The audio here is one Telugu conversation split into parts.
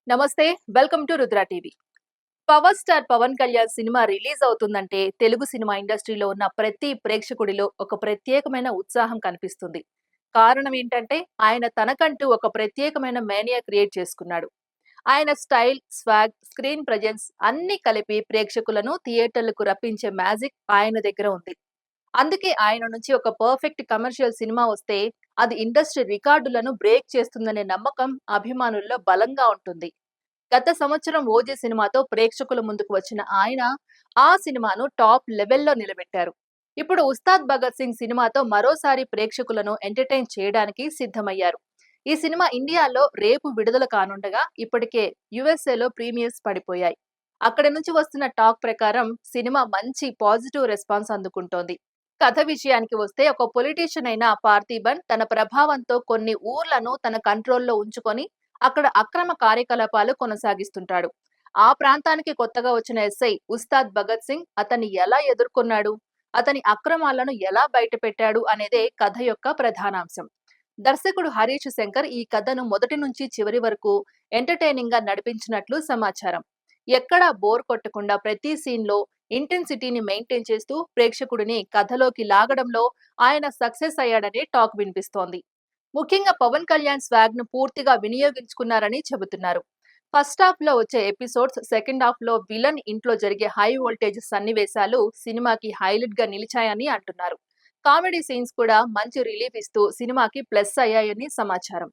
నమస్తే, welcome to Rudra TV. Power star Pawan Kalyan cinema release అవుతుందంటే తెలుగు సినిమా ఇండస్ట్రీలో ఉన్న ప్రతి ప్రేక్షకుడిలో ఒక ప్రత్యేకమైన ఉత్సాహం కనిపిస్తుంది. కారణం ఏంటంటే ఆయన తనకంటూ ఒక ప్రత్యేకమైన మేనియా క్రియేట్ చేసుకున్నాడు. ఆయన స్టైల్, స్వాగ్, స్క్రీన్ ప్రెజెన్స్ అన్ని కలిపి ప్రేక్షకులను థియేటర్లకు రప్పించే మ్యాజిక్ ఆయన దగ్గర ఉంది. అందుకే ఆయన నుంచి ఒక పర్ఫెక్ట్ కమర్షియల్ సినిమా వస్తే అది ఇండస్ట్రీ రికార్డులను బ్రేక్ చేస్తుందనే నమ్మకం అభిమానుల్లో బలంగా ఉంటుంది. గత సంవత్సరం ఓజీ సినిమాతో ప్రేక్షకుల ముందుకు వచ్చిన ఆయన ఆ సినిమాను టాప్ లెవెల్లో నిలబెట్టారు. ఇప్పుడు ఉస్తాద్ భగత్ సింగ్ సినిమాతో మరోసారి ప్రేక్షకులను ఎంటర్టైన్ చేయడానికి సిద్ధమయ్యారు. ఈ సినిమా ఇండియాలో రేపు విడుదల కానుండగా ఇప్పటికే యుఎస్ఏలో ప్రీమియర్స్ పడిపోయాయి. అక్కడి నుంచి వస్తున్న టాక్ ప్రకారం సినిమా మంచి పాజిటివ్ రెస్పాన్స్ అందుకుంటోంది. కథ విషయానికి వస్తే ఒక పొలిటీషియన్ అయిన పార్థిబన్ తన ప్రభావంతో కొన్ని ఊర్లను తన కంట్రోల్లో ఉంచుకొని అక్కడ అక్రమ కార్యకలాపాలు కొనసాగిస్తుంటాడు. ఆ ప్రాంతానికి కొత్తగా వచ్చిన ఎస్ఐ ఉస్తాద్ భగత్ సింగ్ అతన్ని ఎలా ఎదుర్కొన్నాడు, అతని అక్రమాలను ఎలా బయటపెట్టాడు అనేదే కథ యొక్క ప్రధానాంశం. దర్శకుడు హరీష్ శంకర్ ఈ కథను మొదటి నుంచి చివరి వరకు ఎంటర్టైనింగ్ గా నడిపించినట్లు సమాచారం. ఎక్కడా బోర్ కొట్టకుండా ప్రతి సీన్ లో ఇంటెన్సిటీని మెయింటైన్ చేస్తూ ప్రేక్షకుడిని కథలోకి లాగడంలో ఆయన సక్సెస్ అయ్యాడనే టాక్ వినిపిస్తోంది. ముఖ్యంగా పవన్ కళ్యాణ్ స్వాగ్ ను పూర్తిగా వినియోగించుకున్నారని చెబుతున్నారు. ఫస్ట్ హాఫ్ లో వచ్చే ఎపిసోడ్స్, సెకండ్ హాఫ్ లో విలన్ ఇంట్లో జరిగే హై వోల్టేజ్ సన్నివేశాలు సినిమాకి హైలైట్ గా నిలిచాయని అంటున్నారు. కామెడీ సీన్స్ కూడా మంచి రిలీఫ్ ఇస్తూ సినిమాకి ప్లస్ అయ్యాయని సమాచారం.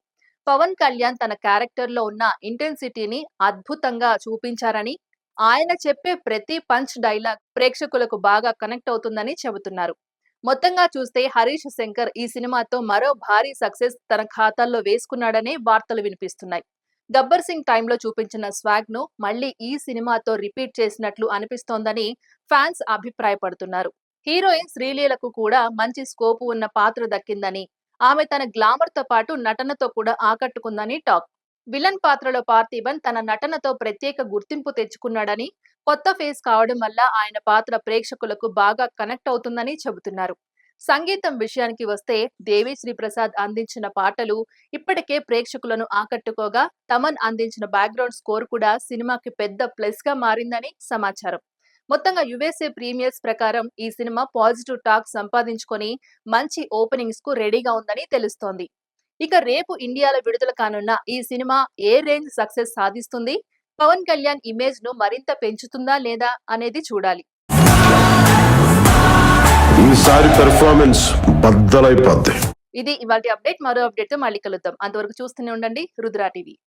పవన్ కళ్యాణ్ తన క్యారెక్టర్ లో ఉన్న ఇంటెన్సిటీని అద్భుతంగా చూపించారని, ఆయన చెప్పే ప్రతి పంచ్ డైలాగ్ ప్రేక్షకులకు బాగా కనెక్ట్ అవుతుందని చెబుతున్నారు. మొత్తంగా చూస్తే హరీష్ శంకర్ ఈ సినిమాతో మరో భారీ సక్సెస్ తన ఖాతాల్లో వేసుకున్నాడనే వార్తలు వినిపిస్తున్నాయి. గబ్బర్ సింగ్ టైంలో చూపించిన స్వాగ్ ను మళ్లీ ఈ సినిమాతో రిపీట్ చేసినట్లు అనిపిస్తోందని ఫ్యాన్స్ అభిప్రాయపడుతున్నారు. హీరోయిన్ శ్రీలీలకు కూడా మంచి స్కోప్ ఉన్న పాత్ర దక్కిందని, ఆమె తన గ్లామర్ తో పాటు నటనతో కూడా ఆకట్టుకుందని టాక్. విలన్ పాత్రలో పార్థిబన్ తన నటనతో ప్రత్యేక గుర్తింపు తెచ్చుకున్నాడని, కొత్త ఫేస్ కావడం వల్ల ఆయన పాత్ర ప్రేక్షకులకు బాగా కనెక్ట్ అవుతుందని చెబుతున్నారు. సంగీతం విషయానికి వస్తే దేవిశ్రీ ప్రసాద్ అందించిన పాటలు ఇప్పటికే ప్రేక్షకులను ఆకట్టుకోగా, తమన్ అందించిన బ్యాక్గ్రౌండ్ స్కోర్ కూడా సినిమాకి పెద్ద ప్లస్ గా మారిందని సమాచారం. మొత్తంగా యుఎస్ఏ ప్రీమియర్స్ ప్రకారం ఈ సినిమా పాజిటివ్ టాక్ సంపాదించుకొని మంచి ఓపెనింగ్స్ కు రెడీగా ఉందని తెలుస్తోంది. ఇక రేపు ఇండియాలో విడుదల కానున్న ఈ సినిమా ఏ రేంజ్ సక్సెస్ సాధిస్తుంది, పవన్ కళ్యాణ్ ఇమేజ్ ను మరింత పెంచుతుందా లేదా అనేది చూడాలి. ఈసారి పెర్ఫార్మెన్స్ బద్దలైపోద్ది. ఇది ఇవాల్టి అప్డేట్. మరో అప్డేట్ తో మళ్ళీ కలుద్దాం. అంతవరకు చూస్తూనే ఉండండి రుద్ర టీవీ.